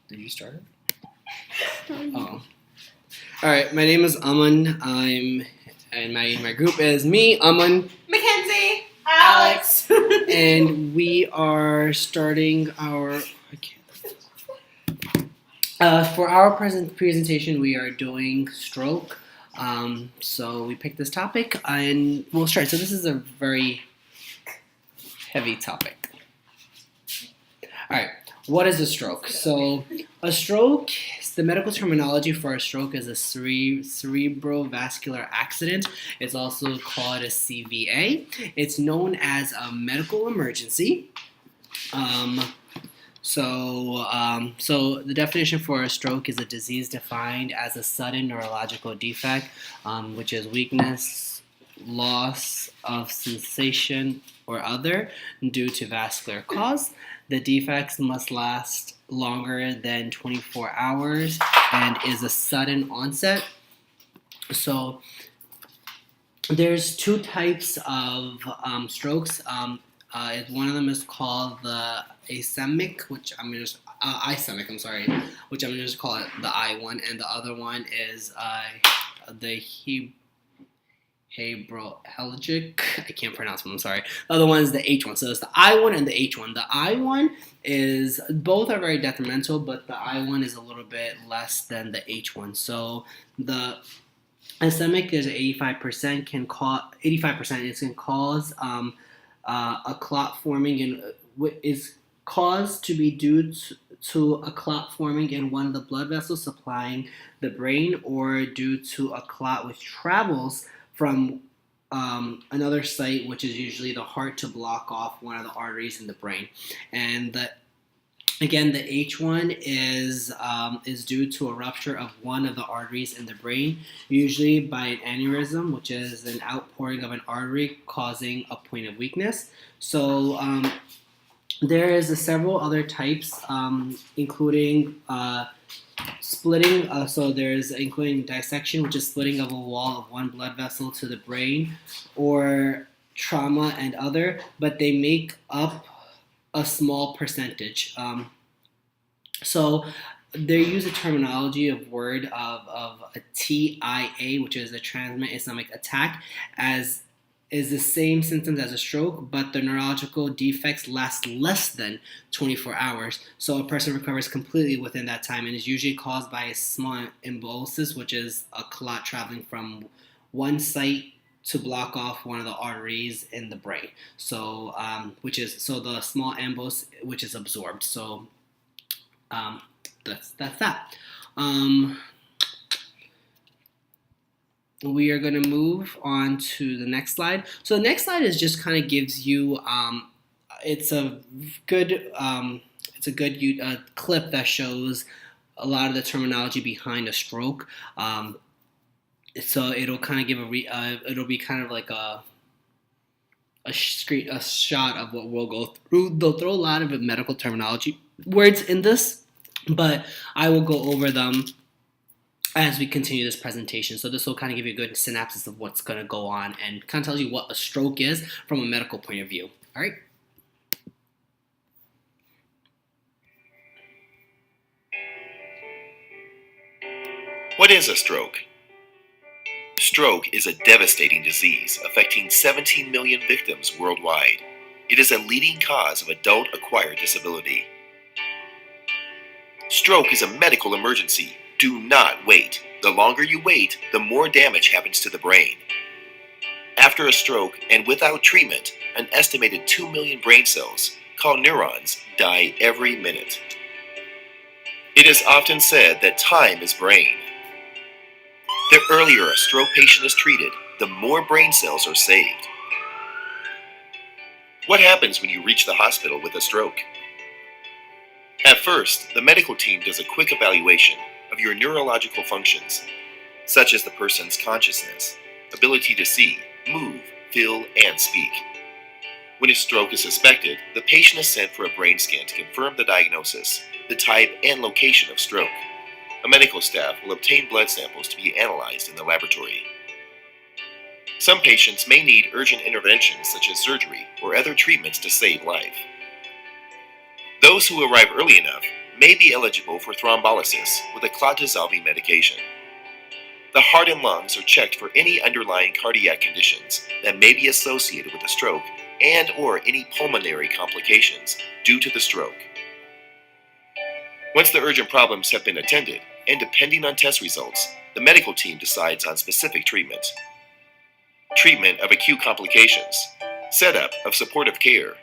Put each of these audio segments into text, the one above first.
Did you start it? Oh. All right. My name is Aman. And my group is me, Aman, McKenzie, Alex, and we are starting our. For our presentation, we are doing stroke. So we picked this topic, and we'll start. So this is a very heavy topic. All right. What is a stroke? So a stroke, the medical terminology for a stroke is a cerebrovascular accident. It's also called a CVA. It's known as a medical emergency. So the definition for a stroke is a disease defined as a sudden neurological defect, which is weakness, loss of sensation, or other due to vascular cause. The defects must last longer than 24 hours and is a sudden onset. So there's two types of strokes. One of them is called the ischemic, which I'm gonna just call it the I one, and the other one is the Hebrologic. I can't pronounce them. I'm sorry. The other one is the H one. So it's the I one and the H one. The I one is both are very detrimental, but the I one is a little bit less than the H one. So the ischemic is 85% can cause 85%. It can cause a clot forming and is caused to be due to a clot forming in one of the blood vessels supplying the brain, or due to a clot which travels from another site, which is usually the heart, to block off one of the arteries in the brain. And the H1 is due to a rupture of one of the arteries in the brain, usually by an aneurysm, which is an outpouring of an artery causing a point of weakness. So there is several other types, including splitting. So there's including dissection, which is splitting of a wall of one blood vessel to the brain, or trauma and other, but they make up a small percentage. So they use a terminology of a TIA, which is a transient ischemic attack, as is the same symptoms as a stroke, but the neurological defects last less than 24 hours. So a person recovers completely within that time, and is usually caused by a small embolism, which is a clot traveling from one site to block off one of the arteries in the brain. So the small embolus, which is absorbed. So that's that. We are going to move on to the next slide. So the next slide is just kind of gives you it's a good clip that shows a lot of the terminology behind a stroke. So it'll kind of give it'll be kind of like a shot of what we'll go through. They'll throw a lot of medical terminology words in this, but I will go over them as we continue this presentation. So this will kind of give you a good synopsis of what's going to go on, and kind of tells you what a stroke is from a medical point of view. All right. What is a stroke? Stroke is a devastating disease affecting 17 million victims worldwide. It is a leading cause of adult acquired disability. Stroke is a medical emergency. Do not wait. The longer you wait, the more damage happens to the brain. After a stroke and without treatment, an estimated 2 million brain cells, called neurons, die every minute. It is often said that time is brain. The earlier a stroke patient is treated, the more brain cells are saved. What happens when you reach the hospital with a stroke? At first, the medical team does a quick evaluation of your neurological functions, such as the person's consciousness, ability to see, move, feel, and speak. When a stroke is suspected, the patient is sent for a brain scan to confirm the diagnosis, the type, and location of stroke. A medical staff will obtain blood samples to be analyzed in the laboratory. Some patients may need urgent interventions such as surgery or other treatments to save life. Those who arrive early enough may be eligible for thrombolysis with a clot-dissolving medication. The heart and lungs are checked for any underlying cardiac conditions that may be associated with a stroke and/or any pulmonary complications due to the stroke. Once the urgent problems have been attended, and depending on test results, the medical team decides on specific treatment. Treatment of acute complications, setup of supportive care,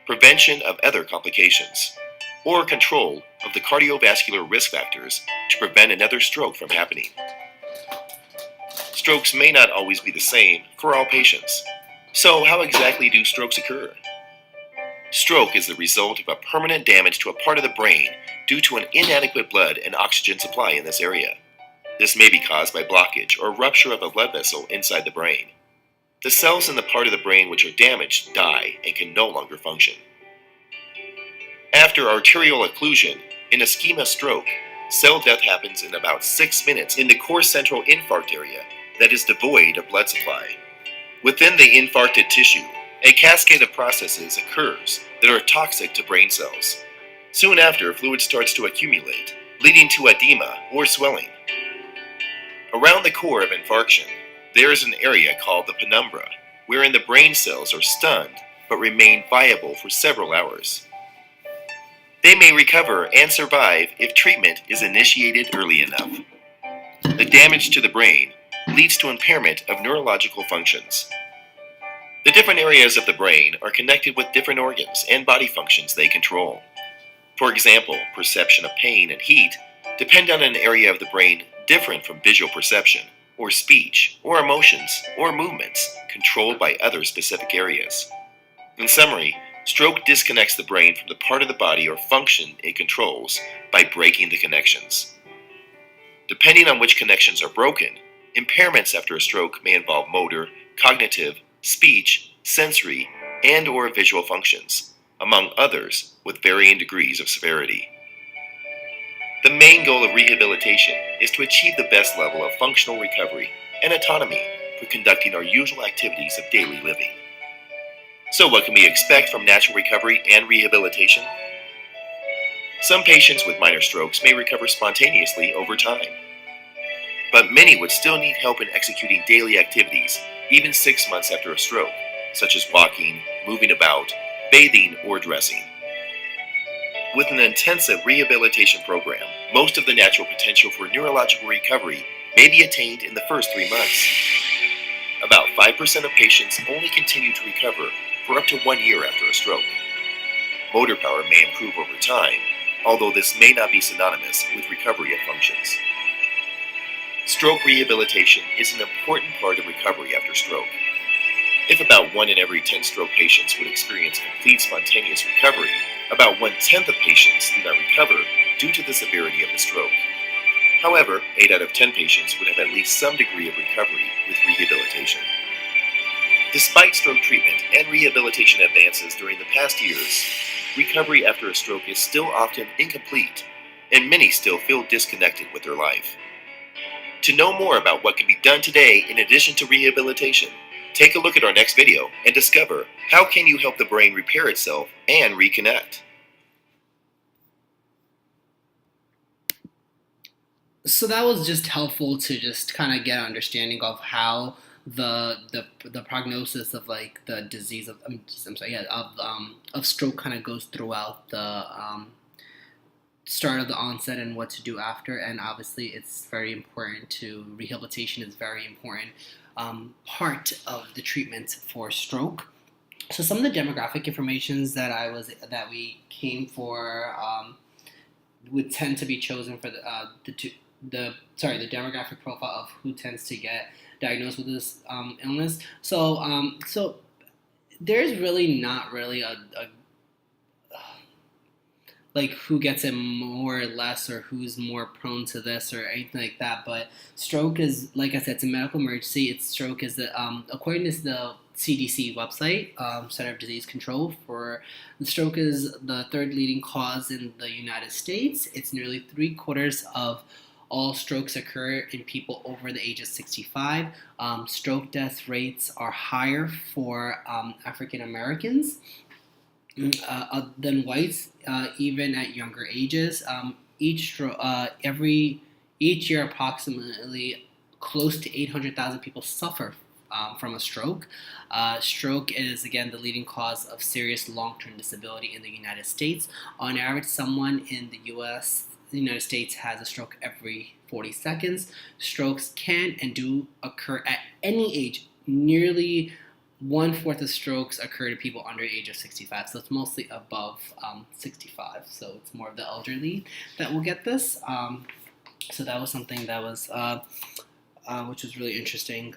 prevention of other complications, or control of the cardiovascular risk factors to prevent another stroke from happening. Strokes may not always be the same for all patients. So how exactly do strokes occur? Stroke is the result of a permanent damage to a part of the brain due to an inadequate blood and oxygen supply in this area. This may be caused by blockage or rupture of a blood vessel inside the brain. The cells in the part of the brain which are damaged die and can no longer function. After arterial occlusion, in ischemic stroke, cell death happens in about 6 minutes in the core central infarct area that is devoid of blood supply. Within the infarcted tissue, a cascade of processes occurs that are toxic to brain cells. Soon after, fluid starts to accumulate, leading to edema or swelling. Around the core of infarction, there is an area called the penumbra, wherein the brain cells are stunned but remain viable for several hours. They may recover and survive if treatment is initiated early enough. The damage to the brain leads to impairment of neurological functions. The different areas of the brain are connected with different organs and body functions they control. For example, perception of pain and heat depend on an area of the brain different from visual perception, or speech, or emotions, or movements controlled by other specific areas. In summary, stroke disconnects the brain from the part of the body or function it controls by breaking the connections. Depending on which connections are broken, impairments after a stroke may involve motor, cognitive, speech, sensory, and/or visual functions, among others with varying degrees of severity. The main goal of rehabilitation is to achieve the best level of functional recovery and autonomy for conducting our usual activities of daily living. So what can we expect from natural recovery and rehabilitation? Some patients with minor strokes may recover spontaneously over time, but many would still need help in executing daily activities even 6 months after a stroke, such as walking, moving about, bathing, or dressing. With an intensive rehabilitation program, most of the natural potential for neurological recovery may be attained in the first 3 months. About 5% of patients only continue to recover for up to 1 year after a stroke. Motor power may improve over time, although this may not be synonymous with recovery of functions. Stroke rehabilitation is an important part of recovery after stroke. If about 1 in every 10 stroke patients would experience complete spontaneous recovery, about 1/10 of patients do not recover due to the severity of the stroke. However, 8 out of 10 patients would have at least some degree of recovery with rehabilitation. Despite stroke treatment and rehabilitation advances during the past years, recovery after a stroke is still often incomplete, and many still feel disconnected with their life. To know more about what can be done today in addition to rehabilitation, take a look at our next video and discover how can you help the brain repair itself and reconnect. So that was just helpful to just kind of get an understanding of how the prognosis of like the disease of of stroke kind of goes throughout the start of the onset and what to do after. And obviously it's very important to rehabilitation is very important part of the treatment for stroke. So some of the demographic informations that we came for would tend to be chosen for the demographic profile of who tends to get diagnosed with this illness. So there's really not really a like who gets it more or less or who's more prone to this or anything like that. But stroke is, like I said, it's a medical emergency. Stroke is according to the CDC website, Center of Disease Control, for the stroke is the third leading cause in the United States. It's nearly 3/4 of all strokes occur in people over the age of 65. Stroke death rates are higher for African Americans. than whites, even at younger ages. Each year, approximately close to 800,000 people suffer from a stroke. Stroke is again the leading cause of serious long-term disability in the United States. On average, someone in the United States has a stroke every 40 seconds. Strokes can and do occur at any age. Nearly one-fourth of strokes occur to people under the age of 65, so it's mostly above 65. So it's more of the elderly that will get this. So that was something that was, which was really interesting.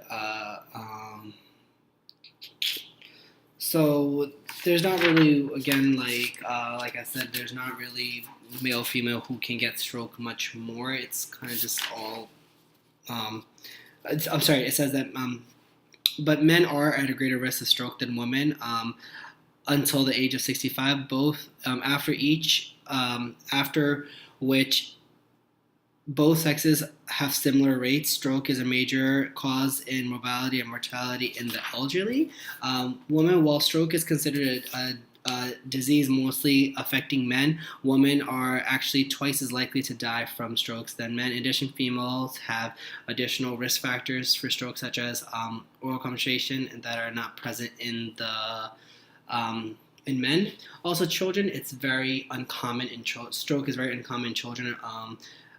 So there's not really, again, like I said, there's not really male female who can get stroke much more. It's kind of just all. I'm sorry. It says that. But men are at a greater risk of stroke than women until the age of 65. Both after which both sexes have similar rates. Stroke is a major cause in morbidity and mortality in the elderly. Women, while stroke is considered a disease mostly affecting men, women are actually twice as likely to die from strokes than men. In addition, females have additional risk factors for stroke, such as oral concentration, that are not present in men. Also, children, it's very uncommon in stroke is very uncommon in children.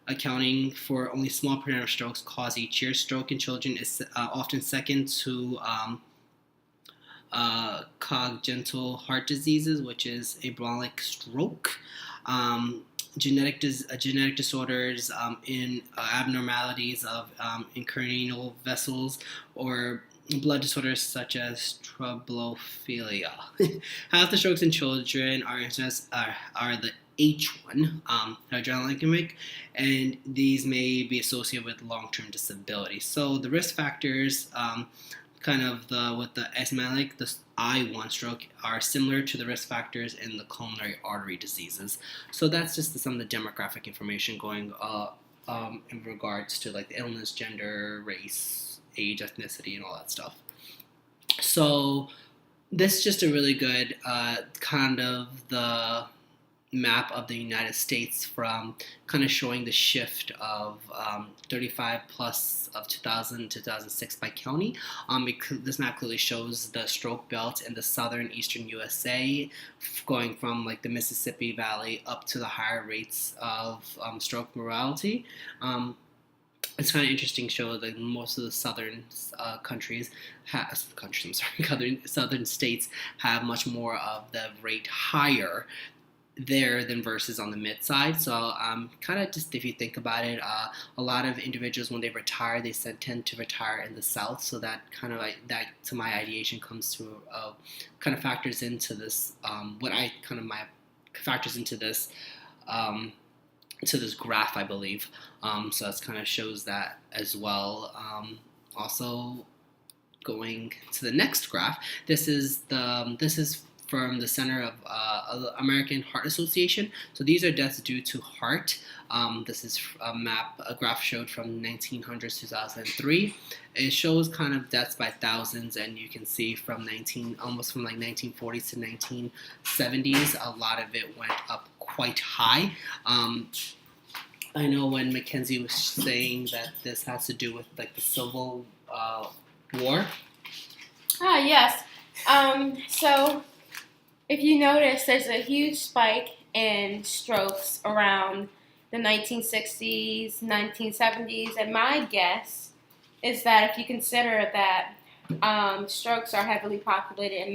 Accounting for only a small percentage of strokes caused each year. Stroke in children is often second to congenital heart diseases, which is embolic stroke, genetic disorders in abnormalities of in cranial vessels, or blood disorders such as trombophilia. Half the strokes in children are the H1, hydrodynamic, and these may be associated with long-term disability. So the risk factors, with the asthmatic, the I1 stroke, are similar to the risk factors in the coronary artery diseases. So that's just some of the demographic information going in regards to like the illness, gender, race, age, ethnicity, and all that stuff. So this is just a really good kind of the map of the United States, from kind of showing the shift of 35 plus of 2000 to 2006 by county. This map clearly shows the stroke belt in the southern eastern USA, going from like the Mississippi Valley up to the higher rates of stroke mortality. It's kind of interesting to show that most of the southern southern states have much more of the rate higher there than versus on the mid side. So kind of just, if you think about it, a lot of individuals, when they retire, they tend to retire in the south. So that kind of like that, to my ideation, comes to kind of factors into this factors into this to this graph, I believe. So it kind of shows that as well. Also, going to the next graph, this is from the Center of American Heart Association. So these are deaths due to heart. This is a graph showed from 1900s to 2003. It shows kind of deaths by thousands, and you can see from 1940s to 1970s, a lot of it went up quite high. I know when McKenzie was saying that this has to do with like the Civil War. Yes. So if you notice, there's a huge spike in strokes around the 1960s, 1970s, and my guess is that if you consider that strokes are heavily populated in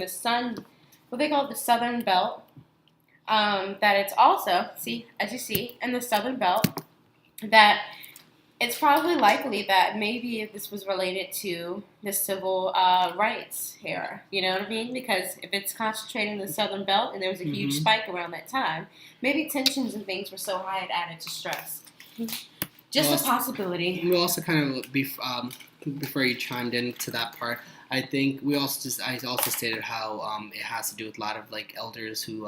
what they call the Southern Belt, that it's also, as you see, in the Southern Belt, that it's probably likely that maybe this was related to the civil rights era. You know what I mean? Because if it's concentrated in the Southern Belt and there was a huge spike around that time, maybe tensions and things were so high it added to stress. Just a possibility. We also kind of, before you chimed into that part, I think I also stated how it has to do with a lot of like elders who's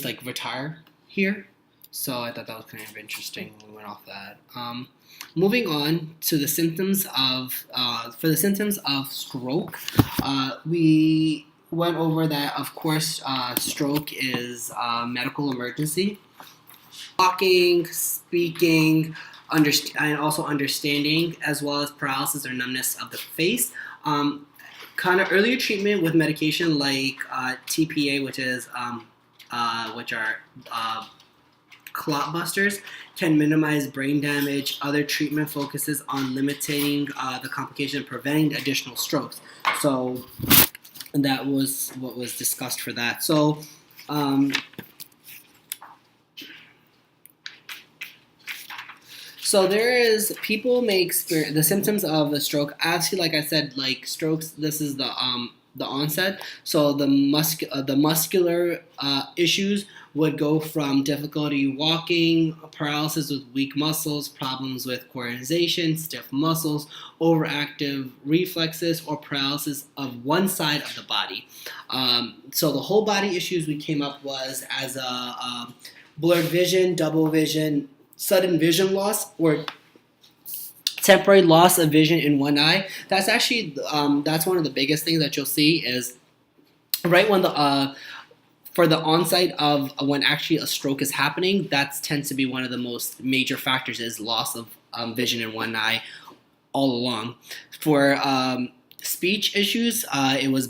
like retire here, So I thought that was kind of interesting when we went off that. Moving on to the symptoms of stroke, we went over that. Of course, stroke is a medical emergency. Walking, speaking, and also understanding, as well as paralysis or numbness of the face. Kind of earlier treatment with medication like TPA, which are clot busters, can minimize brain damage. Other treatment focuses on limiting the complication and preventing additional strokes. So that was what was discussed for that. So people may experience the symptoms of a stroke. Actually, like I said, like strokes, this is the onset. So the muscular issues would go from difficulty walking, paralysis with weak muscles, problems with coordination, stiff muscles, overactive reflexes, or paralysis of one side of the body. So the whole body issues we came up was as a blurred vision, double vision, sudden vision loss, or temporary loss of vision in one eye. That's actually that's one of the biggest things that you'll see is right when for the onset of when actually a stroke is happening. That tends to be one of the most major factors is loss of vision in one eye all along. For speech issues, it was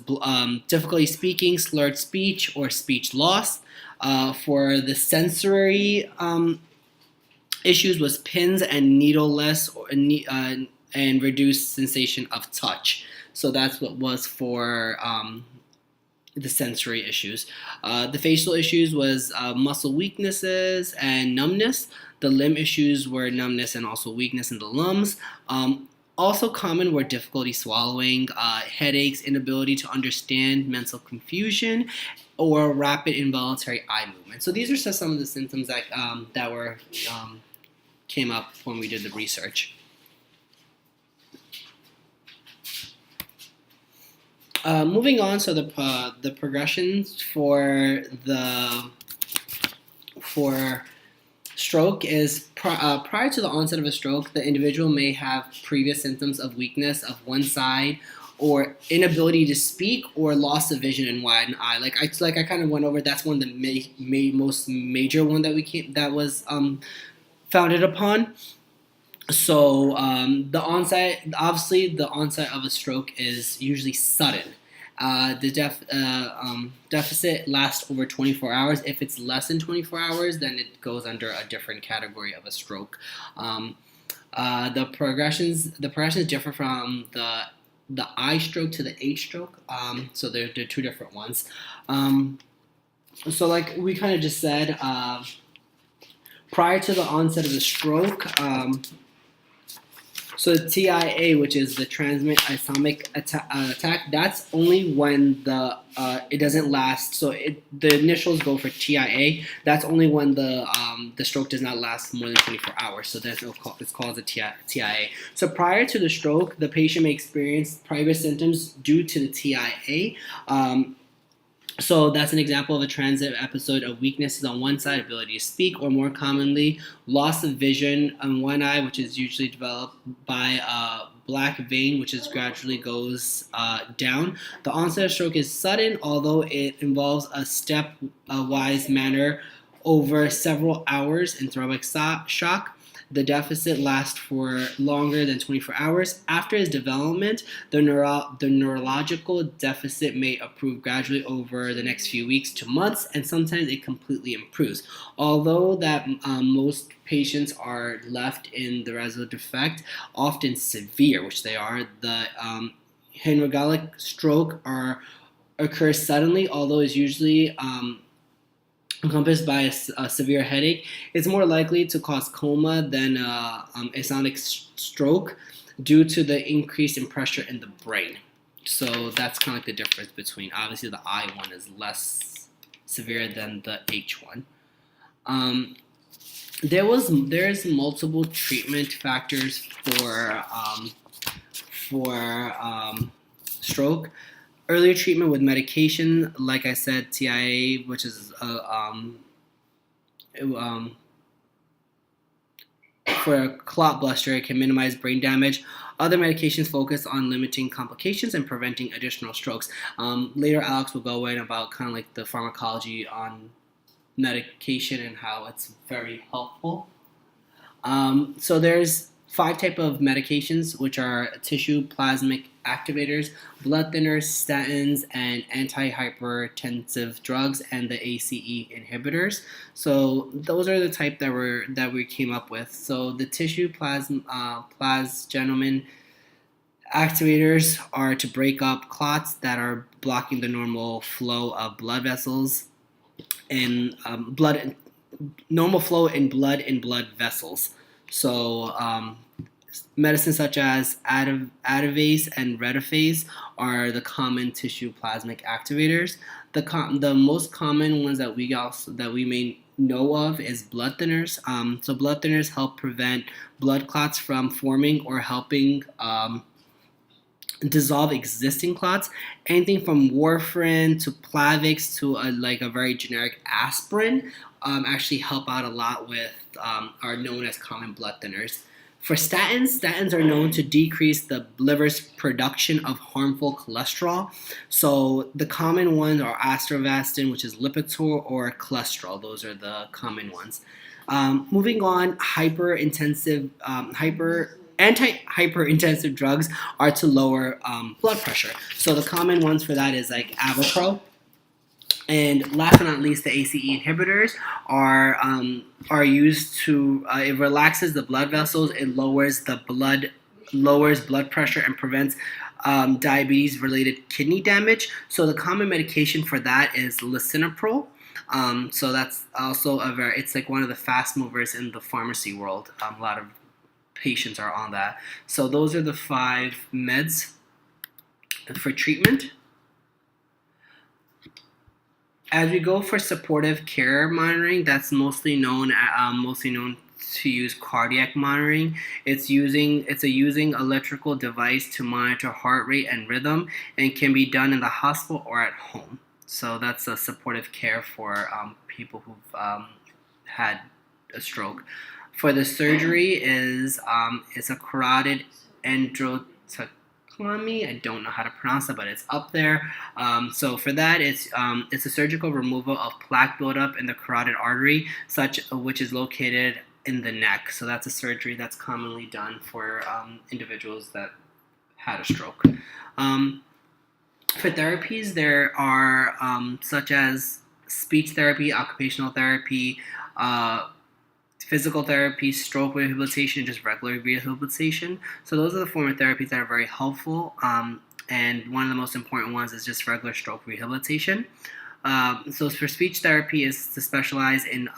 difficulty speaking, slurred speech, or speech loss. For the sensory issues was pins and needleless and reduced sensation of touch. So that's what was for the sensory issues. The facial issues was muscle weaknesses and numbness. The limb issues were numbness and also weakness in the limbs. Also common were difficulty swallowing, headaches, inability to understand, mental confusion, or rapid involuntary eye movement. So these are just some of the symptoms that were came up when we did the research. Moving on, so the progressions for stroke is prior to the onset of a stroke, the individual may have previous symptoms of weakness of one side, or inability to speak, or loss of vision in one eye. Like I kind of went over. That's one of the most major one that was founded upon. So the onset of a stroke is usually sudden. The deficit lasts over 24 hours. If it's less than 24 hours, then it goes under a different category of a stroke. The progressions differ from the eye stroke to the H stroke. So they're two different ones. So like we kind of just said, prior to the onset of the stroke, so the TIA, which is the transient ischemic attack, that's only when it doesn't last. So the initials go for TIA. That's only when the stroke does not last more than 24 hours. So it's called a TIA. So prior to the stroke, the patient may experience private symptoms due to the TIA. So that's an example of a transient episode of weaknesses on one side, ability to speak, or more commonly, loss of vision on one eye, which is usually developed by a black vein, which is gradually goes down. The onset of stroke is sudden, although it involves a stepwise manner over several hours in thrombic shock. The deficit lasts for longer than 24 hours. After its development, the neurological deficit may improve gradually over the next few weeks to months, and sometimes it completely improves. Although that most patients are left in the residual defect, often severe, which they are, the hemorrhagic stroke occurs suddenly, although it's usually encompassed by a severe headache. It's more likely to cause coma than ischemic stroke due to the increase in pressure in the brain. So that's kind of like the difference between, obviously the I one is less severe than the H one. There's multiple treatment factors for stroke. Earlier treatment with medication, like I said, TIA, which is for a clot buster, it can minimize brain damage. Other medications focus on limiting complications and preventing additional strokes. Later, Alex will go in about kind of like the pharmacology on medication and how it's very helpful. So there's 5 type of medications, which are tissue plasmic activators, blood thinners, statins, and antihypertensive drugs, and the ACE inhibitors. So those are the type that we came up with. So the tissue plasgenomin activators are to break up clots that are blocking the normal flow of blood vessels and normal flow in blood vessels. So medicines such as Atavase and Retifase are the common tissue plasmic activators. The most common ones that we may know of is blood thinners. So blood thinners help prevent blood clots from forming or helping dissolve existing clots. Anything from warfarin to Plavix to a very generic aspirin actually help out a lot with are known as common blood thinners. For statins are known to decrease the liver's production of harmful cholesterol. So the common ones are atorvastatin, which is Lipitor, or cholesterol. Those are the common ones. Moving on, anti-hyperintensive drugs are to lower blood pressure. So the common ones for that is like Avapro. And last but not least, the ACE inhibitors are used to it relaxes the blood vessels, it lowers blood pressure, and prevents diabetes-related kidney damage. So the common medication for that is lisinopril. So that's also it's like one of the fast movers in the pharmacy world. A lot of patients are on that. So those are the 5 meds for treatment. As we go for supportive care monitoring, that's mostly known to use cardiac monitoring. It's using electrical device to monitor heart rate and rhythm, and can be done in the hospital or at home. So that's a supportive care for people who've had a stroke. For the surgery it's a carotid endarterectomy. I don't know how to pronounce it, but it's up there. So for that, it's a surgical removal of plaque buildup in the carotid artery, which is located in the neck. So that's a surgery that's commonly done for individuals that had a stroke. For therapies, there are such as speech therapy, occupational therapy, physical therapy, stroke rehabilitation, and just regular rehabilitation. So those are the form of therapies that are very helpful. And one of the most important ones is just regular stroke rehabilitation. So for speech therapy is to specialize in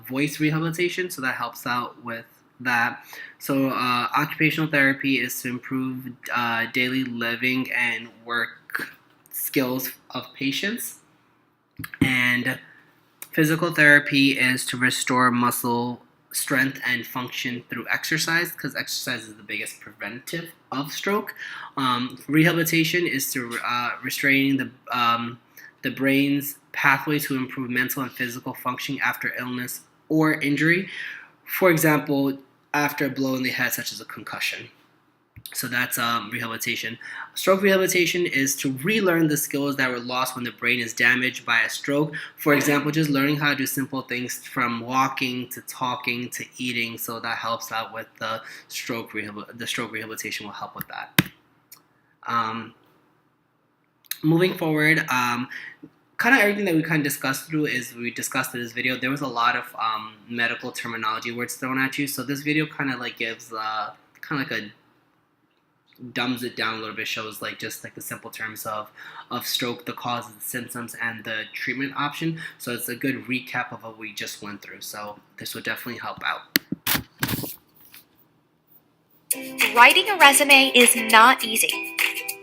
voice rehabilitation, so that helps out with that. So occupational therapy is to improve daily living and work skills of patients. And physical therapy is to restore muscle strength and function through exercise, because exercise is the biggest preventive of stroke. Rehabilitation is to restraining the brain's pathway to improve mental and physical functioning after illness or injury. For example, after a blow in the head, such as a concussion. So that's rehabilitation. Stroke rehabilitation is to relearn the skills that were lost when the brain is damaged by a stroke. For example, just learning how to do simple things from walking to talking to eating. So that helps out with the stroke rehabilitation will help with that. Moving forward, kind of everything that we kind of discussed through is we discussed in this video. There was a lot of medical terminology words thrown at you. So this video kind of like gives kind of like a dumbs it down a little bit, shows like just like the simple terms of stroke, the causes, the symptoms, and the treatment option. So it's a good recap of what we just went through. So this will definitely help out. Writing a resume is not easy.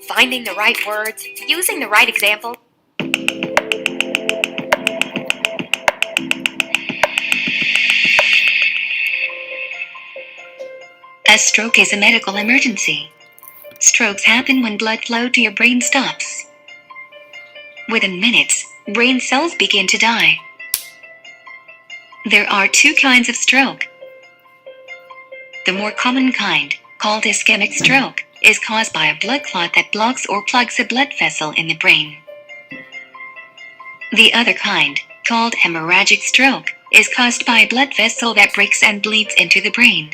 Finding the right words, using the right example. A stroke is a medical emergency. Strokes happen when blood flow to your brain stops. Within minutes, brain cells begin to die. There are 2 kinds of stroke. The more common kind, called ischemic stroke, is caused by a blood clot that blocks or plugs a blood vessel in the brain. The other kind, called hemorrhagic stroke, is caused by a blood vessel that breaks and bleeds into the brain.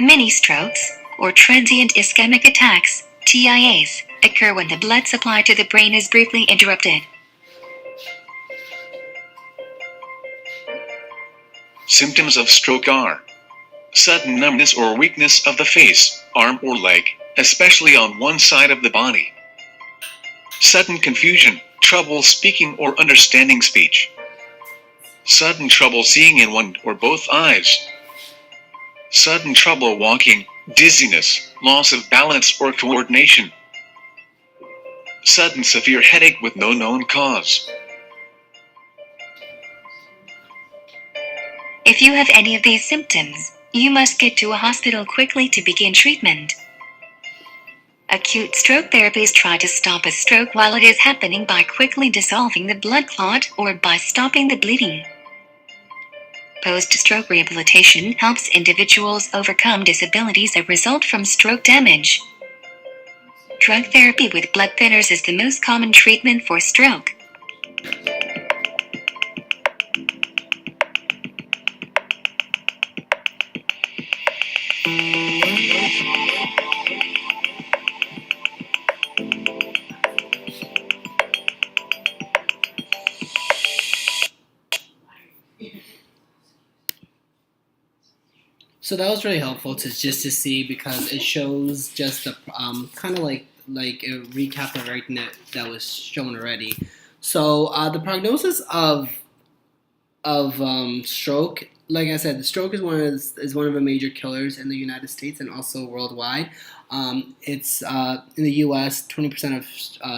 Mini strokes, or transient ischemic attacks, TIAs, occur when the blood supply to the brain is briefly interrupted. Symptoms of stroke are sudden numbness or weakness of the face, arm or leg, especially on one side of the body. Sudden confusion, trouble speaking or understanding speech. Sudden trouble seeing in one or both eyes. Sudden trouble walking, dizziness, loss of balance or coordination. Sudden severe headache with no known cause. If you have any of these symptoms, you must get to a hospital quickly to begin treatment. Acute stroke therapies try to stop a stroke while it is happening by quickly dissolving the blood clot or by stopping the bleeding. Post-stroke rehabilitation helps individuals overcome disabilities that result from stroke damage. Drug therapy with blood thinners is the most common treatment for stroke. So that was really helpful to see, because it shows just the kind of like a recap of everything that was shown already. So the prognosis of stroke, like I said, the stroke is one of the major killers in the United States and also worldwide. It's in the U.S., 20% of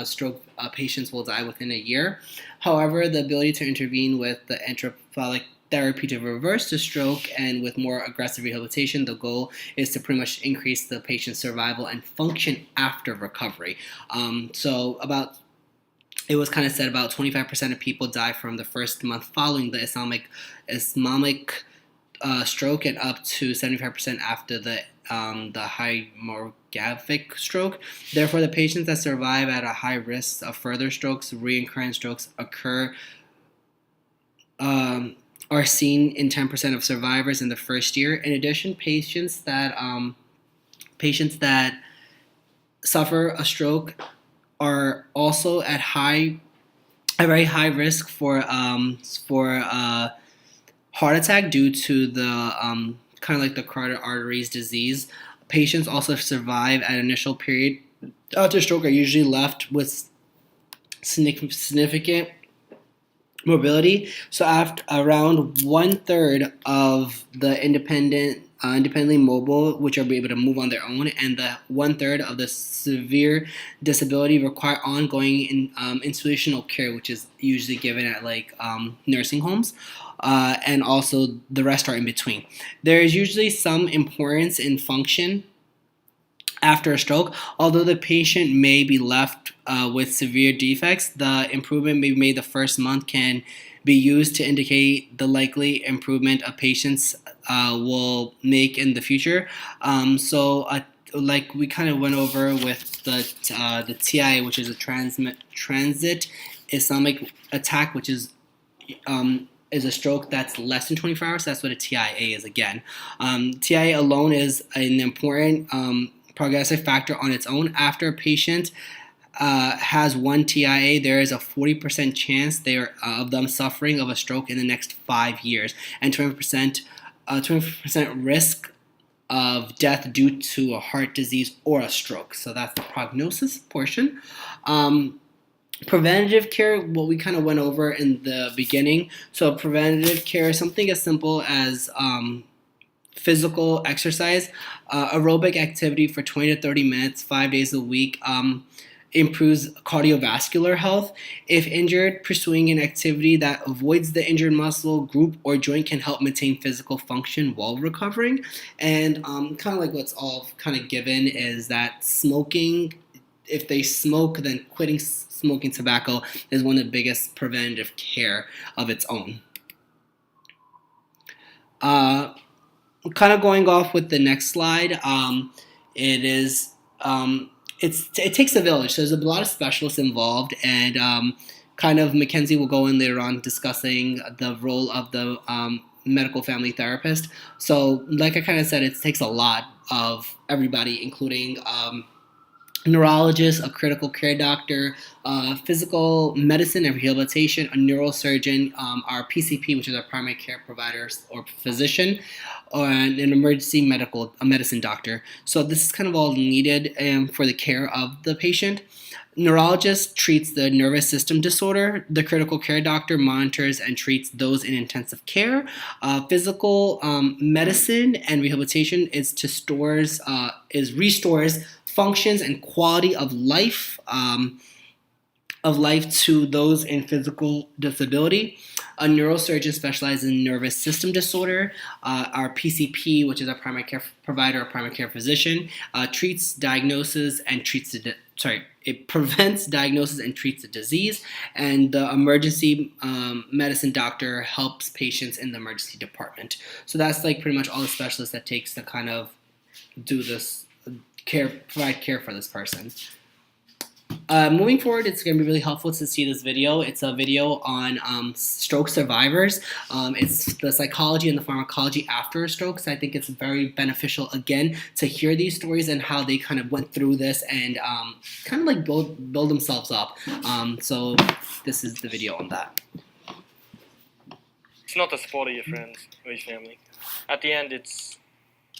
stroke patients will die within a year. However, the ability to intervene with the enterophalic therapy to reverse the stroke and with more aggressive rehabilitation, the goal is to pretty much increase the patient's survival and function after recovery. It was kind of said about 25% of people die from the first month following the Islamic stroke, and up to 75% after the hemorrhagic stroke. Therefore, the patients that survive at a high risk of further strokes, recurrent strokes are seen in 10% of survivors in the first year. In addition, patients that suffer a stroke are also at very high risk for heart attack due to the kind of like the carotid arteries disease. Patients also survive at initial period after stroke are usually left with significant mobility. So after around 1/3 of the independently mobile, which are able to move on their own, and the 1/3 of the severe disability require ongoing institutional care, which is usually given at nursing homes, and also the rest are in between. There is usually some importance in function after a stroke. Although the patient may be left with severe defects, the improvement may be made the first month can be used to indicate the likely improvement a patients will make in the future. Like we kind of went over with the TIA, which is a transit Islamic attack, which is a stroke that's less than 24 hours. That's what a TIA is again. TIA alone is an important progressive factor on its own. After a patient has one TIA, there is a 40% chance of them suffering of a stroke in the next 5 years, and 20% risk of death due to a heart disease or a stroke. So that's the prognosis portion. Preventative care, what we kind of went over in the beginning. So preventative care is something as simple as physical exercise, aerobic activity for 20 to 30 minutes, 5 days a week, improves cardiovascular health. If injured, pursuing an activity that avoids the injured muscle, group, or joint can help maintain physical function while recovering. And kind of like what's all kind of given is that smoking, if they smoke, then quitting smoking tobacco is one of the biggest preventative care of its own. kind of going off with the next slide, it is it takes a village. So there's a lot of specialists involved, and kind of McKenzie will go in later on discussing the role of the medical family therapist. So, like I kind of said, it takes a lot of everybody, including neurologist, a critical care doctor, physical medicine and rehabilitation, a neurosurgeon, our PCP, which is our primary care provider or physician, or an emergency medicine doctor. So this is kind of all needed for the care of the patient. Neurologist treats the nervous system disorder. The critical care doctor monitors and treats those in intensive care. Physical medicine and rehabilitation restores functions and quality of life to those in physical disability. A neurosurgeon specializes in nervous system disorder. Our PCP, which is our primary care provider or primary care physician, treats diagnosis and treats it prevents diagnosis and treats the disease. And the emergency medicine doctor helps patients in the emergency department. So that's like pretty much all the specialists that takes to kind of do this provide care for this person. Moving forward, it's going to be really helpful to see this video. It's a video on stroke survivors. It's the psychology and the pharmacology after a stroke. So I think it's very beneficial, again, to hear these stories and how they kind of went through this and kind of like build themselves up. So this is the video on that. It's not the support of your friends or your family. At the end, it's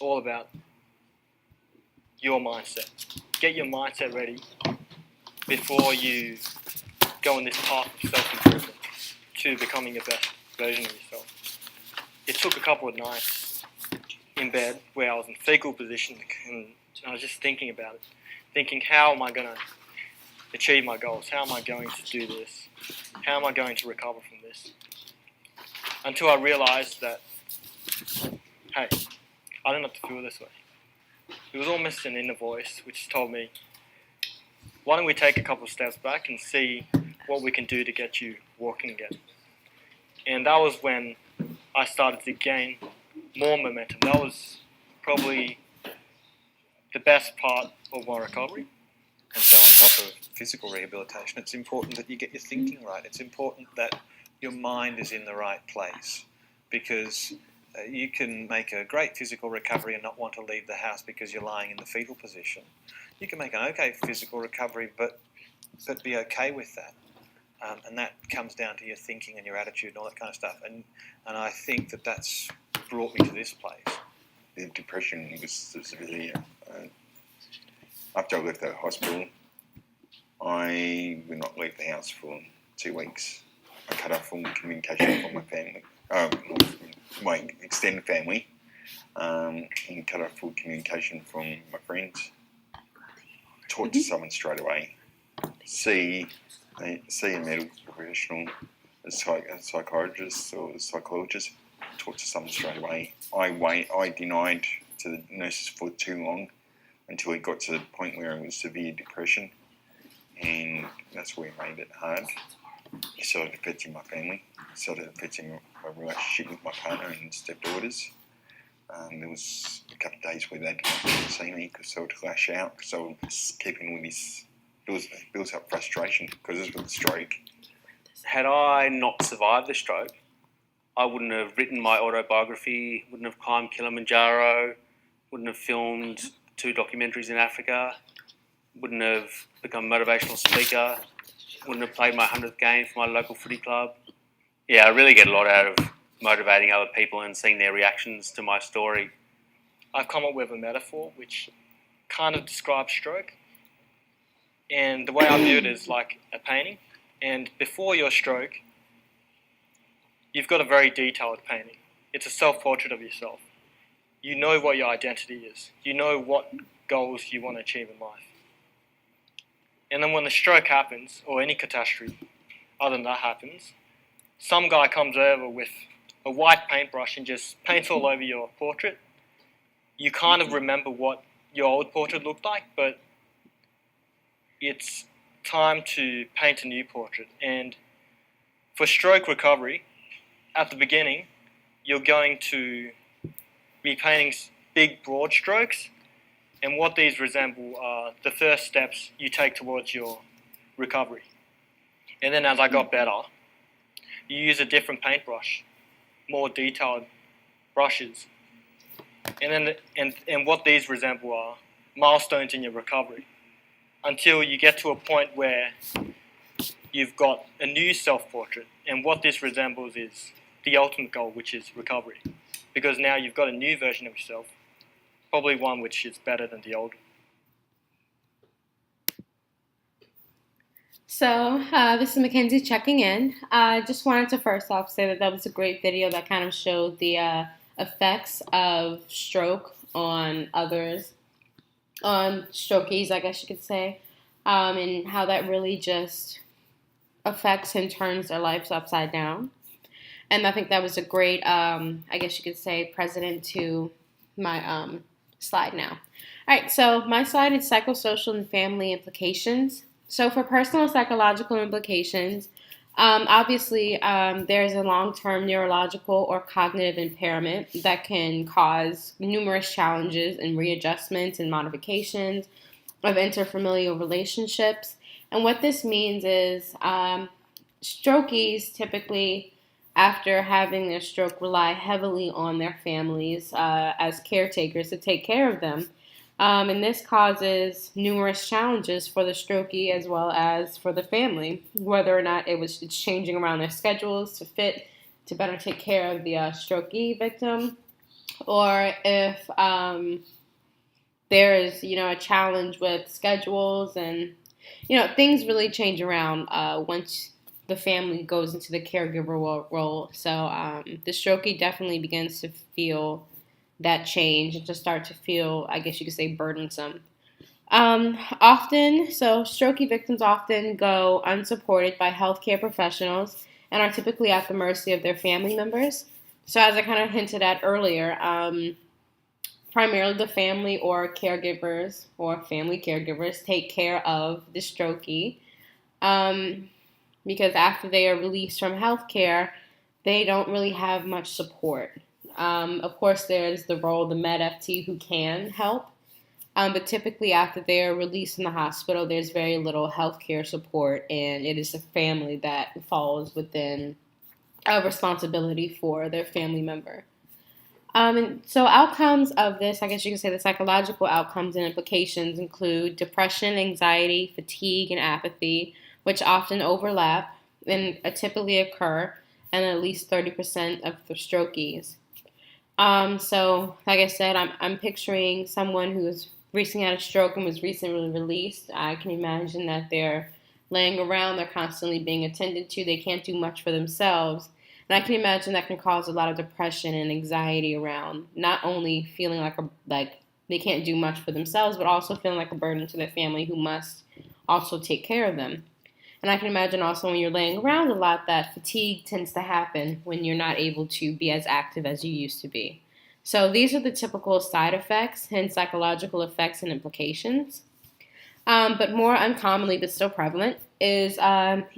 all about your mindset. Get your mindset ready before you go on this path of self-improvement to becoming the best version of yourself. It took a couple of nights in bed where I was in fetal position and I was just thinking about it, thinking, how am I going to achieve my goals? How am I going to do this? How am I going to recover from this? Until I realized that, hey, I don't have to feel this way. It was almost an inner voice which told me, why don't we take a couple of steps back and see what we can do to get you walking again? And that was when I started to gain more momentum. That was probably the best part of my recovery. And so on top of physical rehabilitation, it's important that you get your thinking right. It's important that your mind is in the right place, because you can make a great physical recovery and not want to leave the house because you're lying in the fetal position. You can make an okay physical recovery, but be okay with that. And that comes down to your thinking and your attitude and all that kind of stuff. And I think that that's brought me to this place. The depression was severe. After I left the hospital, I would not leave the house for 2 weeks. I cut off all communication from my family, my extended family, and cut off all communication from my friends. Talk to someone straight away. See a medical professional, a psychiatrist or a psychologist. Talk to someone straight away. I denied to the nurses for too long until it got to the point where it was severe depression, and that's where it made it hard. It started affecting my family. It started affecting my relationship with my partner and stepdaughters. There was a couple of days where they didn't want to see me because they would lash out, because I was keeping all this built up frustration because of the stroke. Had I not survived the stroke, I wouldn't have written my autobiography, wouldn't have climbed Kilimanjaro, wouldn't have filmed 2 documentaries in Africa, wouldn't have become a motivational speaker, wouldn't have played my 100th game for my local footy club. Yeah, I really get a lot out of motivating other people and seeing their reactions to my story. I've come up with a metaphor which kind of describes stroke. And the way I view it is like a painting. And before your stroke, you've got a very detailed painting. It's a self-portrait of yourself. You know what your identity is. You know what goals you want to achieve in life. And then when the stroke happens, or any catastrophe other than that happens, some guy comes over with a white paintbrush and just paints all over your portrait. You kind of remember what your old portrait looked like, but it's time to paint a new portrait. And for stroke recovery, at the beginning, you're going to be painting big, broad strokes. And what these resemble are the first steps you take towards your recovery. And then as I got better, you use a different paintbrush, more detailed brushes. And what these resemble are milestones in your recovery until you get to a point where you've got a new self-portrait. And what this resembles is the ultimate goal, which is recovery. Because now you've got a new version of yourself, probably one which is better than the old. So this is McKenzie checking in. I just wanted to first off say that was a great video that kind of showed the effects of stroke on others, on strokies, I guess you could say, and how that really just affects and turns their lives upside down. And I think that was a great, I guess you could say, precedent to my slide now. All right, so my slide is psychosocial and family implications. So for personal psychological implications, obviously there's a long-term neurological or cognitive impairment that can cause numerous challenges and readjustments and modifications of interfamilial relationships. And what this means is strokies typically, after having their stroke, rely heavily on their families as caretakers to take care of them. And this causes numerous challenges for the strokee as well as for the family, whether or not it's changing around their schedules to better take care of the strokee victim, or if there is, a challenge with schedules and, things really change around once the family goes into the caregiver role. So the strokee definitely begins to feel that change and to start to feel, I guess you could say, burdensome. Strokey victims often go unsupported by healthcare professionals and are typically at the mercy of their family members. So as I kind of hinted at earlier, primarily the family or caregivers or family caregivers take care of the strokey because after they are released from healthcare, they don't really have much support. Of course, there's the role of the MedFT who can help, but typically after they're released from the hospital, there's very little healthcare support, and it is the family that falls within a responsibility for their family member. And so outcomes of this, I guess you could say the psychological outcomes and implications include depression, anxiety, fatigue, and apathy, which often overlap and typically occur in at least 30% of the strokies. So, like I said, I'm picturing someone who is recently had a stroke and was recently released. I can imagine that they're laying around, they're constantly being attended to, they can't do much for themselves. And I can imagine that can cause a lot of depression and anxiety around not only feeling like they can't do much for themselves, but also feeling like a burden to their family who must also take care of them. And I can imagine also when you're laying around a lot that fatigue tends to happen when you're not able to be as active as you used to be. So these are the typical side effects, hence psychological effects and implications. But more uncommonly, but still prevalent, is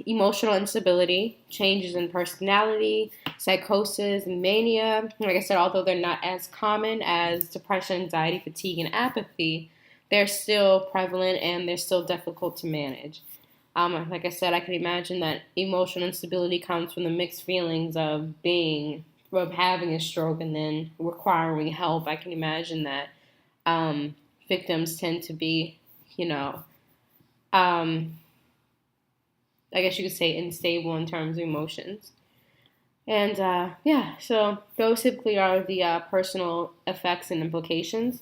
emotional instability, changes in personality, psychosis, and mania. Like I said, although they're not as common as depression, anxiety, fatigue, and apathy, they're still prevalent and they're still difficult to manage. Like I said, I can imagine that emotional instability comes from the mixed feelings of having a stroke and then requiring help. I can imagine that victims tend to be, I guess you could say unstable in terms of emotions. And so those typically are the personal effects and implications.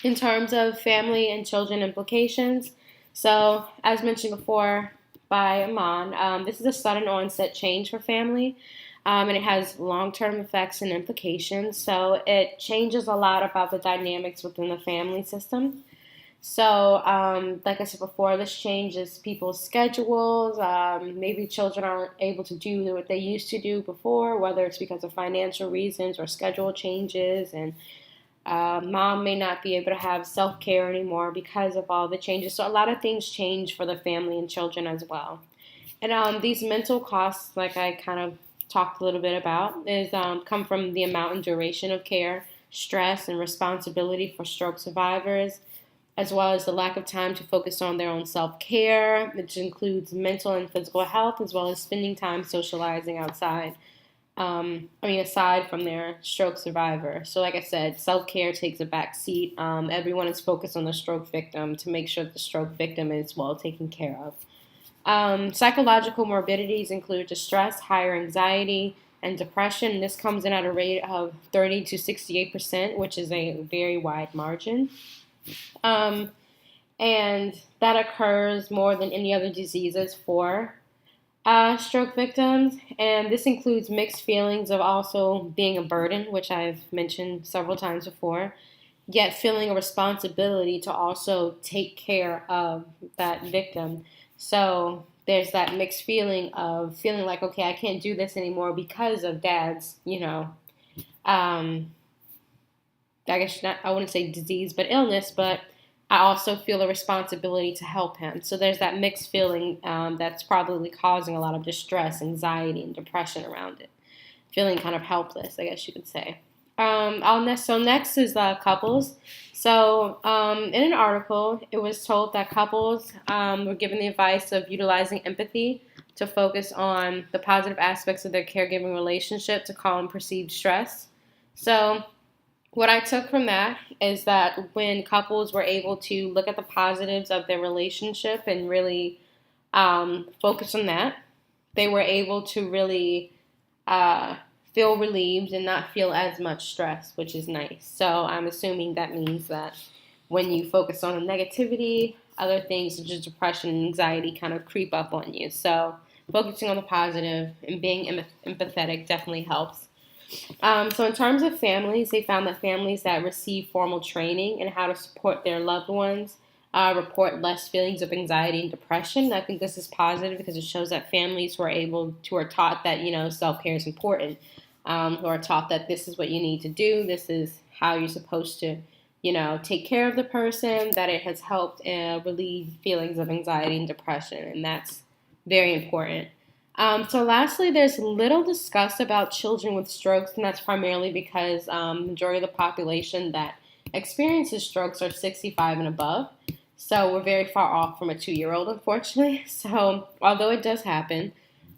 In terms of family and children implications, so as mentioned before by Aman, this is a sudden onset change for family, and it has long-term effects and implications. So it changes a lot about the dynamics within the family system. So, like I said before, this changes people's schedules. Maybe children aren't able to do what they used to do before, whether it's because of financial reasons or schedule changes, and mom may not be able to have self-care anymore because of all the changes. So a lot of things change for the family and children as well. And these mental costs, like I kind of talked a little bit about, is come from the amount and duration of care. stress and responsibility for stroke survivors, as well as the lack of time to focus on their own self-care, which includes mental and physical health, as well as spending time socializing outside. Aside from their stroke survivor. So like I said, self-care takes a back seat. Everyone is focused on the stroke victim to make sure the stroke victim is well taken care of. Psychological morbidities include distress, higher anxiety, and depression. This comes in at a rate of 30 to 68%, which is a very wide margin. And that occurs more than any other diseases for stroke victims, and this includes mixed feelings of also being a burden, which I've mentioned several times before, yet feeling a responsibility to also take care of that victim. So there's that mixed feeling of feeling like, okay, I can't do this anymore because of dad's, I guess not, I wouldn't say disease, but illness, but I also feel a responsibility to help him. So there's that mixed feeling that's probably causing a lot of distress, anxiety, and depression around it. Feeling kind of helpless, I guess you could say. So next is couples. So in an article, it was told that couples were given the advice of utilizing empathy to focus on the positive aspects of their caregiving relationship to calm perceived stress. So what I took from that is that when couples were able to look at the positives of their relationship and really focus on that, they were able to really feel relieved and not feel as much stress, which is nice. So I'm assuming that means that when you focus on the negativity, other things such as depression and anxiety kind of creep up on you. So focusing on the positive and being empathetic definitely helps. So in terms of families, they found that families that receive formal training in how to support their loved ones report less feelings of anxiety and depression. I think this is positive because it shows that families who are taught that, self-care is important, who are taught that this is what you need to do, this is how you're supposed to, take care of the person, that it has helped relieve feelings of anxiety and depression, and that's very important. So lastly, there's little discussed about children with strokes, and that's primarily because majority of the population that experiences strokes are 65 and above. So we're very far off from a 2-year-old, unfortunately. So although it does happen,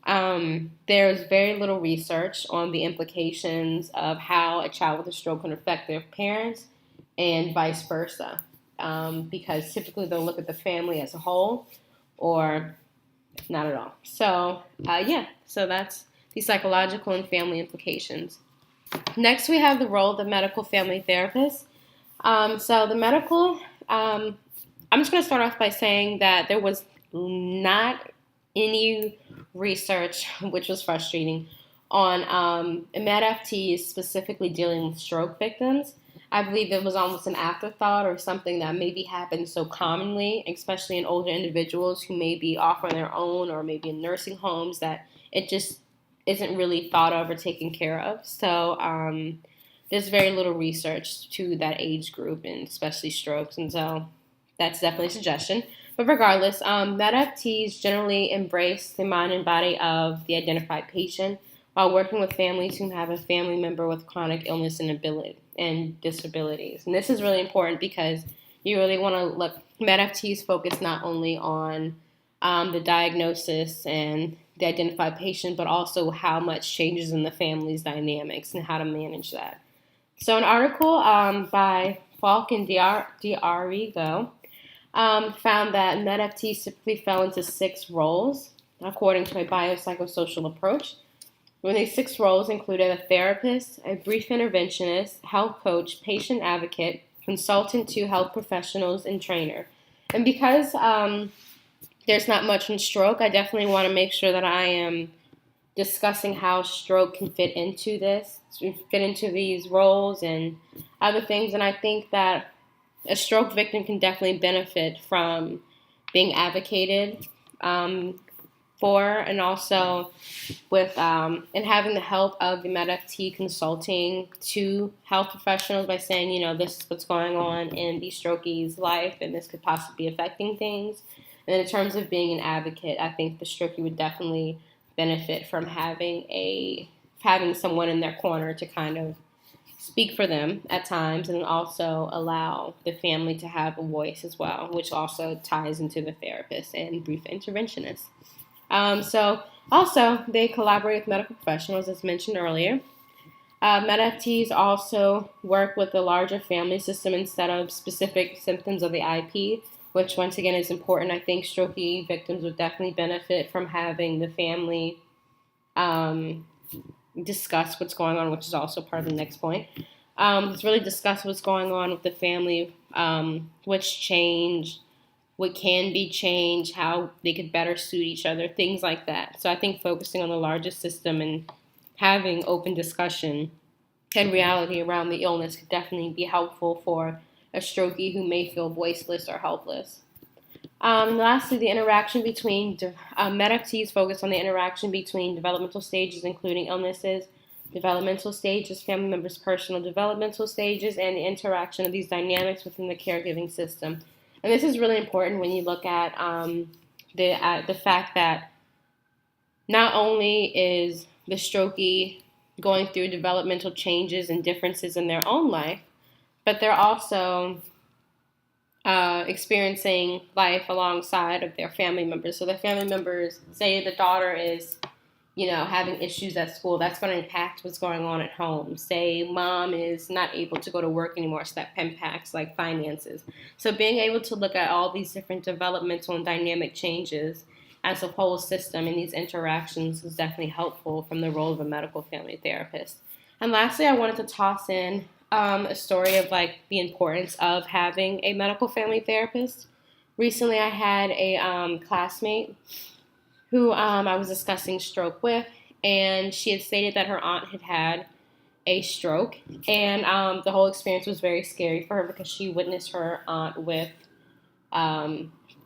there's very little research on the implications of how a child with a stroke can affect their parents and vice versa, because typically they'll look at the family as a whole or not at all. So, so that's the psychological and family implications. Next, we have the role of the medical family therapist. So the medical, I'm just going to start off by saying that there was not any research, which was frustrating, on MedFTs specifically dealing with stroke victims. I believe it was almost an afterthought or something that maybe happens so commonly, especially in older individuals who may be off on their own or maybe in nursing homes, that it just isn't really thought of or taken care of. So there's very little research to that age group and especially strokes, and so that's definitely a suggestion. But regardless, MedFTs generally embrace the mind and body of the identified patient while working with families who have a family member with chronic illness and disabilities. And this is really important because you really want to look, MedFTs focus not only on the diagnosis and the identified patient, but also how much changes in the family's dynamics and how to manage that. So an article by Falk and D'Arrigo found that MedFTs typically fell into 6 roles according to a biopsychosocial approach. When these 6 roles included a therapist, a brief interventionist, health coach, patient advocate, consultant to health professionals, and trainer. And because there's not much in stroke, I definitely want to make sure that I am discussing how stroke can fit into these roles and other things. And I think that a stroke victim can definitely benefit from being advocated for, and also with and having the help of the MedFT consulting to health professionals by saying, this is what's going on in the strokie's life and this could possibly be affecting things. And in terms of being an advocate, I think the strokie would definitely benefit from having someone in their corner to kind of speak for them at times, and also allow the family to have a voice as well, which also ties into the therapist and brief interventionist. So also, they collaborate with medical professionals, as mentioned earlier. MedFTs also work with the larger family system instead of specific symptoms of the IP, which once again is important. I think stroke victims would definitely benefit from having the family discuss what's going on, which is also part of the next point. Let's really discuss what's going on with the family, what's changed, what can be changed, how they could better suit each other, things like that. So I think focusing on the larger system and having open discussion and reality around the illness could definitely be helpful for a strokey who may feel voiceless or helpless. Lastly, the interaction between MedFTs focus on the interaction between developmental stages, including illnesses, developmental stages, family members' personal developmental stages, and the interaction of these dynamics within the caregiving system. And this is really important when you look at the fact that not only is the strokey going through developmental changes and differences in their own life, but they're also experiencing life alongside of their family members. So their family members, say the daughter is, having issues at school, that's going to impact what's going on at home. Say mom is not able to go to work anymore, so that impacts like finances. So being able to look at all these different developmental and dynamic changes as a whole system in these interactions is definitely helpful from the role of a medical family therapist. And lastly, I wanted to toss in a story of like the importance of having a medical family therapist. Recently, I had a classmate who I was discussing stroke with, and she had stated that her aunt had had a stroke, and the whole experience was very scary for her because she witnessed her aunt with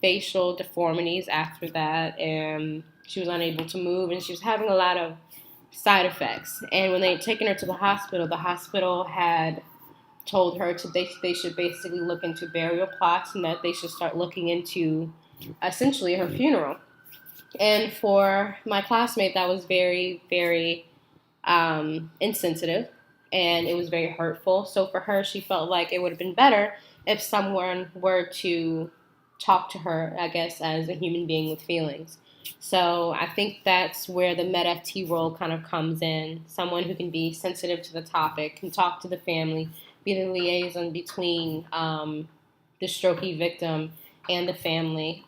facial deformities after that, and she was unable to move, and she was having a lot of side effects. And when they had taken her to the hospital had told her they should basically look into burial plots and that they should start looking into essentially her funeral. And for my classmate, that was very, very insensitive, and it was very hurtful. So for her, she felt like it would have been better if someone were to talk to her, I guess, as a human being with feelings. So I think that's where the MedFT role kind of comes in. Someone who can be sensitive to the topic, can talk to the family, be the liaison between the strokey victim and the family,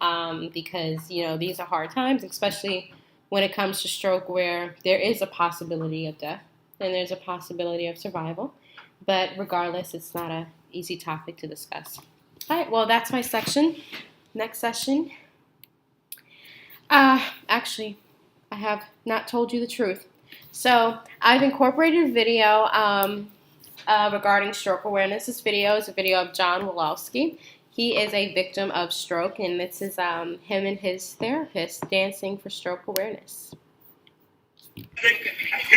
because these are hard times, especially when it comes to stroke, where there is a possibility of death and there's a possibility of survival. But regardless, it's not an easy topic to discuss. All right, well, that's my section. Next session. Actually, I have not told you the truth. So I've incorporated a video regarding stroke awareness. This video is a video of John Wolowski. He is a victim of stroke, and this is him and his therapist dancing for stroke awareness. Keep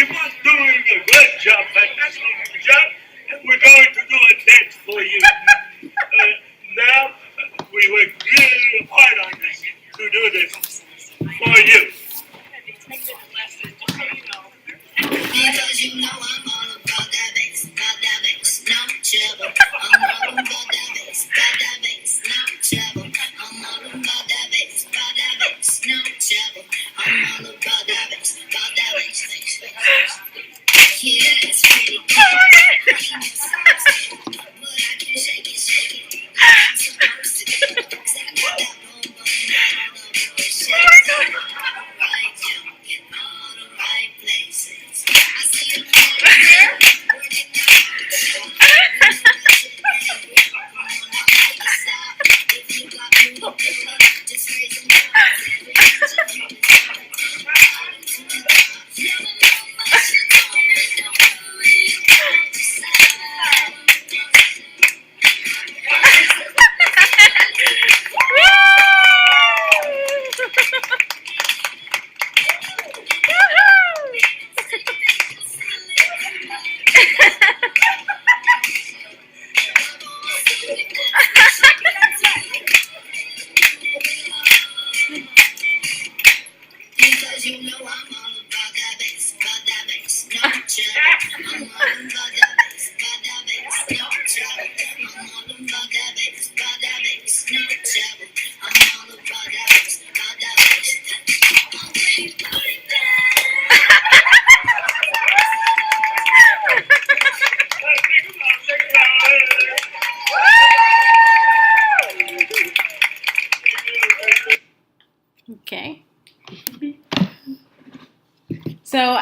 on doing a good job, fantastic job, and we're going to do a dance for you. Now, we work really hard on this to do this for you. Because I'm all about that bass, no trouble. I'm all about that bass, no trouble. I'm all about that bass, no trouble. I'm all about that bass, yeah, it's pretty cool. But I can shake it. I'm supposed to, 'cause I got that boom boom, all over the shit.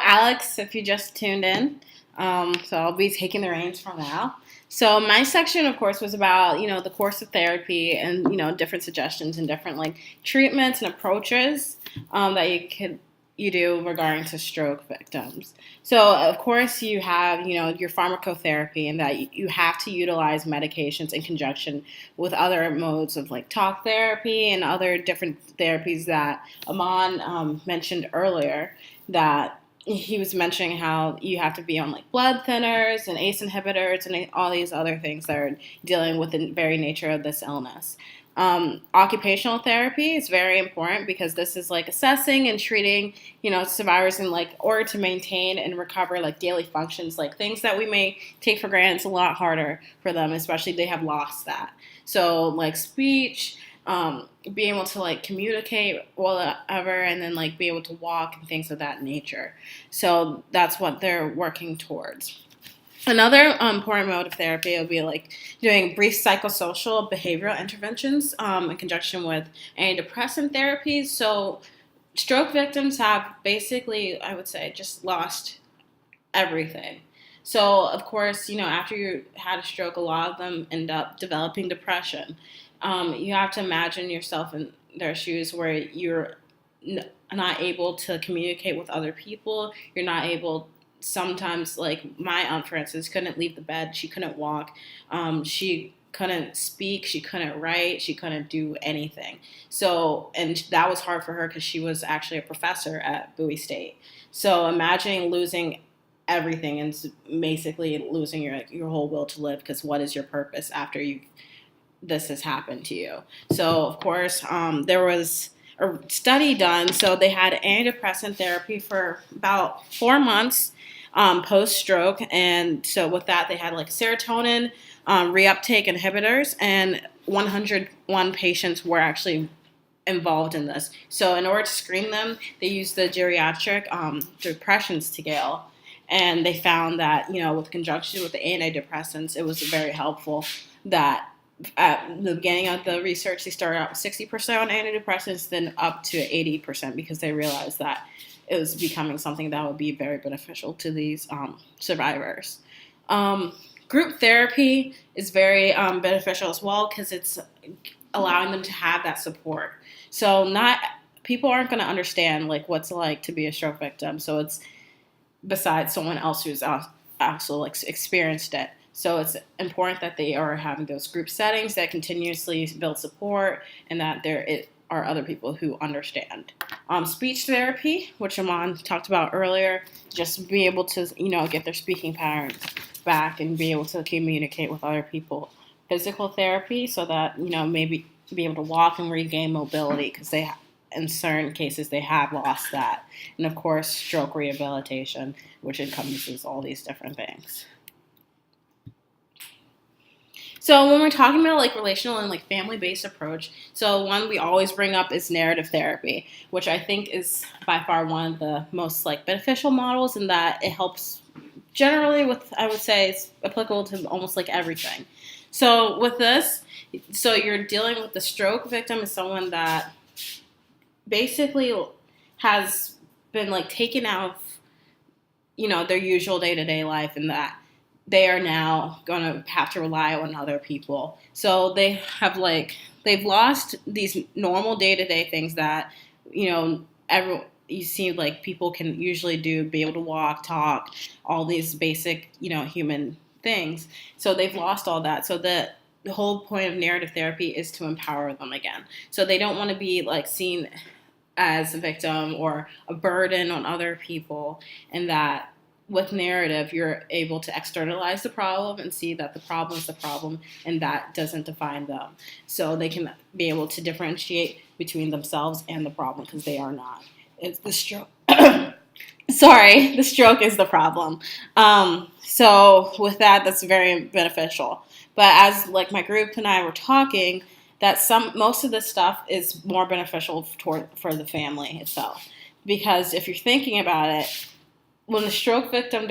Alex, if you just tuned in, so I'll be taking the reins from now. So my section, of course, was about, the course of therapy and, different suggestions and different, treatments and approaches that you do regarding to stroke victims. So, of course, you have, your pharmacotherapy, and that you have to utilize medications in conjunction with other modes of, talk therapy and other different therapies that Aman mentioned earlier, that he was mentioning how you have to be on blood thinners and ACE inhibitors and all these other things that are dealing with the very nature of this illness. Occupational therapy is very important because this is assessing and treating, survivors in order to maintain and recover daily functions, things that we may take for granted. It's a lot harder for them, especially if they have lost that. So speech, being able to communicate whatever, and then be able to walk and things of that nature. So that's what they're working towards. Another important mode of therapy would be doing brief psychosocial behavioral interventions in conjunction with antidepressant therapies. So stroke victims have basically, I would say, just lost everything. So, of course, after you had a stroke, a lot of them end up developing depression. You have to imagine yourself in their shoes where you're not able to communicate with other people. You're not able, sometimes, my aunt, for instance, couldn't leave the bed. She couldn't walk. She couldn't speak. She couldn't write. She couldn't do anything. So, and that was hard for her because she was actually a professor at Bowie State. So imagining losing everything and basically losing your whole will to live, because what is your purpose after this has happened to you? So, of course, there was a study done. So they had antidepressant therapy for about 4 months post-stroke. And so with that, they had serotonin reuptake inhibitors, and 101 patients were actually involved in this. So in order to screen them, they used the geriatric depression scale. And they found that, with conjunction with the antidepressants, it was very helpful. That at the beginning of the research, they started out with 60% on antidepressants, then up to 80%, because they realized that it was becoming something that would be very beneficial to these survivors. Group therapy is very beneficial as well, because it's allowing them to have that support. So people aren't going to understand what's it like to be a stroke victim. So it's besides someone else who's also experienced it. So it's important that they are having those group settings that continuously build support, and that there are other people who understand. Speech therapy, which Aman talked about earlier, just be able to, get their speaking patterns back and be able to communicate with other people. Physical therapy, so that, maybe be able to walk and regain mobility, because in certain cases, they have lost that. And of course, stroke rehabilitation, which encompasses all these different things. So when we're talking about relational and family-based approach, so one we always bring up is narrative therapy, which I think is by far one of the most beneficial models, in that it helps generally with, I would say, it's applicable to almost everything. So with this, so you're dealing with the stroke victim as someone that basically has been taken out of, their usual day-to-day life, and that they are now going to have to rely on other people. So they have they've lost these normal day-to-day things that, you see people can usually do, be able to walk, talk, all these basic, human things. So they've lost all that. So the whole point of narrative therapy is to empower them again. So they don't want to be seen as a victim or a burden on other people, and that with narrative, you're able to externalize the problem and see that the problem is the problem, and that doesn't define them. So they can be able to differentiate between themselves and the problem, because they are not. It's the stroke. Sorry, the stroke is the problem. So with that, that's very beneficial. But as my group and I were talking, that most of this stuff is more beneficial for the family itself, because if you're thinking about it, when the stroke victim,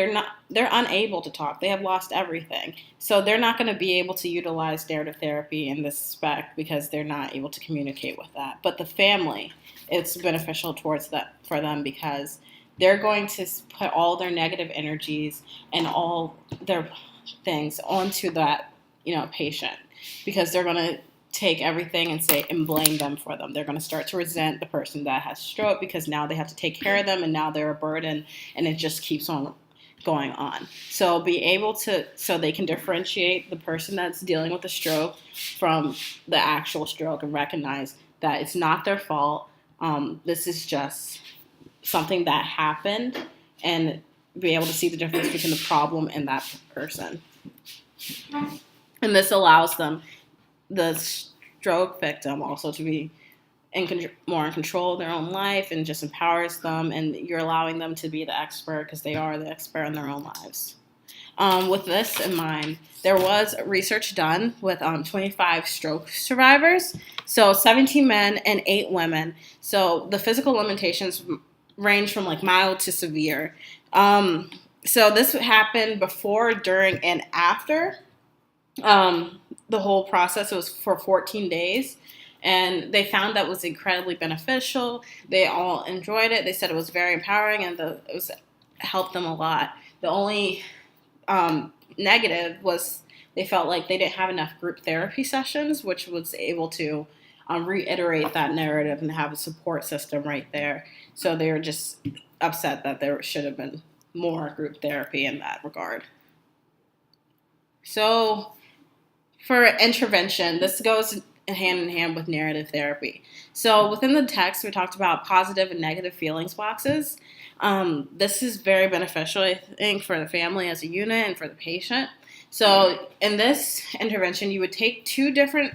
they're unable to talk. They have lost everything. So they're not going to be able to utilize narrative therapy in this aspect, because they're not able to communicate with that. But the family, it's beneficial towards that for them, because they're going to put all their negative energies and all their things onto that, patient, because they're going to take everything and blame them for them. They're going to start to resent the person that has stroke because now they have to take care of them and now they're a burden, and it just keeps on going on. So so they can differentiate the person that's dealing with the stroke from the actual stroke and recognize that it's not their fault. This is just something that happened, and be able to see the difference between the problem and that person. And this allows them, the stroke victim, also to be more in control of their own life, and just empowers them, and you're allowing them to be the expert because they are the expert in their own lives. With this in mind, there was research done with 25 stroke survivors, so 17 men and 8 women. So the physical limitations range from like mild to severe. So this happened before, during, and after the whole process. It was for 14 days. And they found that was incredibly beneficial. They all enjoyed it. They said it was very empowering, and helped them a lot. The only negative was they felt like they didn't have enough group therapy sessions, which was able to reiterate that narrative and have a support system right there. So they were just upset that there should have been more group therapy in that regard. So for intervention, this goes hand in hand with narrative therapy. So within the text, we talked about positive and negative feelings boxes. This is very beneficial, I think, for the family as a unit and for the patient. So in this intervention, you would take 2 different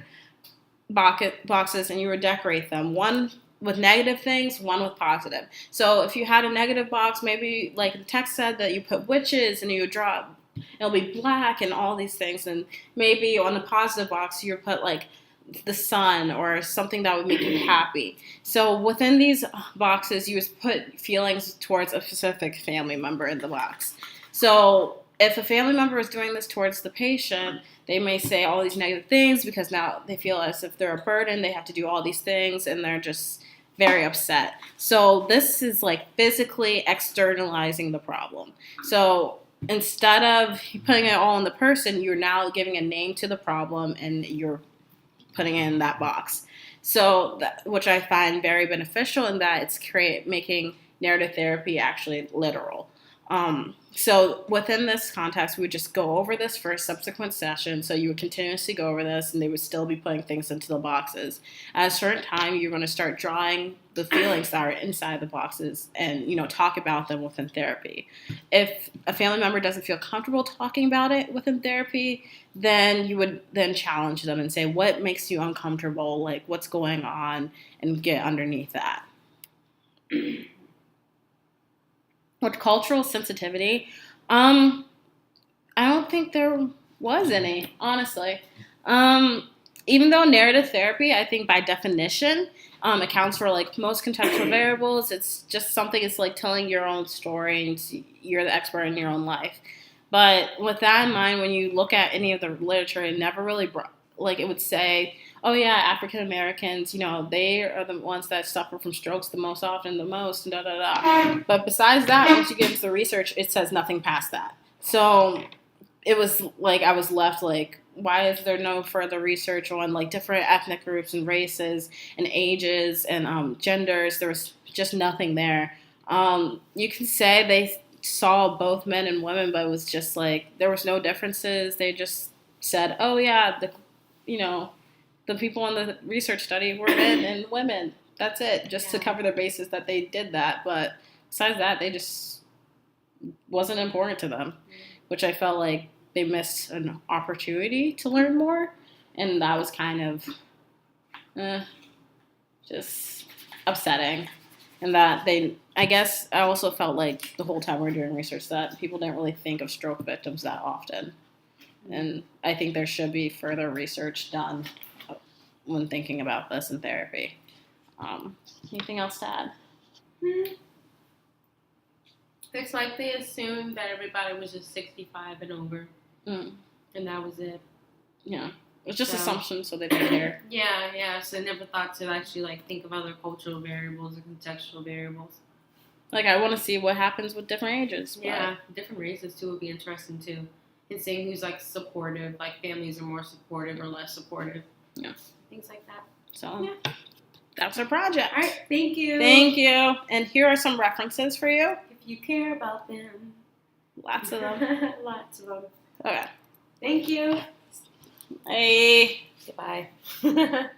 boxes and you would decorate them. One with negative things, one with positive. So if you had a negative box, maybe like the text said that you put witches and you would draw, it'll be black and all these things. And maybe on the positive box, you would put like the sun or something that would make you happy. So within these boxes, you would put feelings towards a specific family member in the box. So if a family member is doing this towards the patient, they may say all these negative things because now they feel as if they're a burden, they have to do all these things, and they're just very upset. So this is like physically externalizing the problem. So instead of putting it all on the person, you're now giving a name to the problem and you're putting it in that box. So which I find very beneficial in that it's making narrative therapy actually literal. So within this context, we would just go over this for a subsequent session. So you would continuously go over this, and they would still be putting things into the boxes. At a certain time, you're going to start drawing the feelings that are inside the boxes and, talk about them within therapy. If a family member doesn't feel comfortable talking about it within therapy, then you would then challenge them and say, what makes you uncomfortable? Like, what's going on? And get underneath that. With cultural sensitivity, I don't think there was any, honestly. Even though narrative therapy, I think by definition, accounts for like most contextual variables, it's just something, it's like telling your own story and you're the expert in your own life. But with that in mind, when you look at any of the literature, it never really it would say, oh yeah, African Americans, they are the ones that suffer from strokes the most often, the most, da da da. But besides that, once you get into the research, it says nothing past that. So it was like I was left like, why is there no further research on like different ethnic groups and races and ages and genders? There was just nothing there. You can say they saw both men and women, but it was just like there was no differences. They just said, oh yeah, the people in the research study were men and women. That's it, just to cover their bases that they did that. But besides that, they just wasn't important to them, which I felt like they missed an opportunity to learn more. And that was kind of just upsetting. And that I guess I also felt like the whole time we were doing research that people didn't really think of stroke victims that often. And I think there should be further research done when thinking about this in therapy. Anything else to add? It's like they assumed that everybody was just 65 and over. And that was it. Yeah. It's just assumption, so they didn't care. Yeah. So they never thought to actually like think of other cultural variables or contextual variables. Like, I want to see what happens with different ages. but- Yeah, different races too would be interesting too. And seeing who's like supportive, like families are more supportive or less supportive. Yeah. Things like that. So, Yeah. that's our project. All right, thank you. Thank you. And here are some references for you. If you care about them. Lots of them. Lots of them. Okay. Thank you. Bye. Goodbye.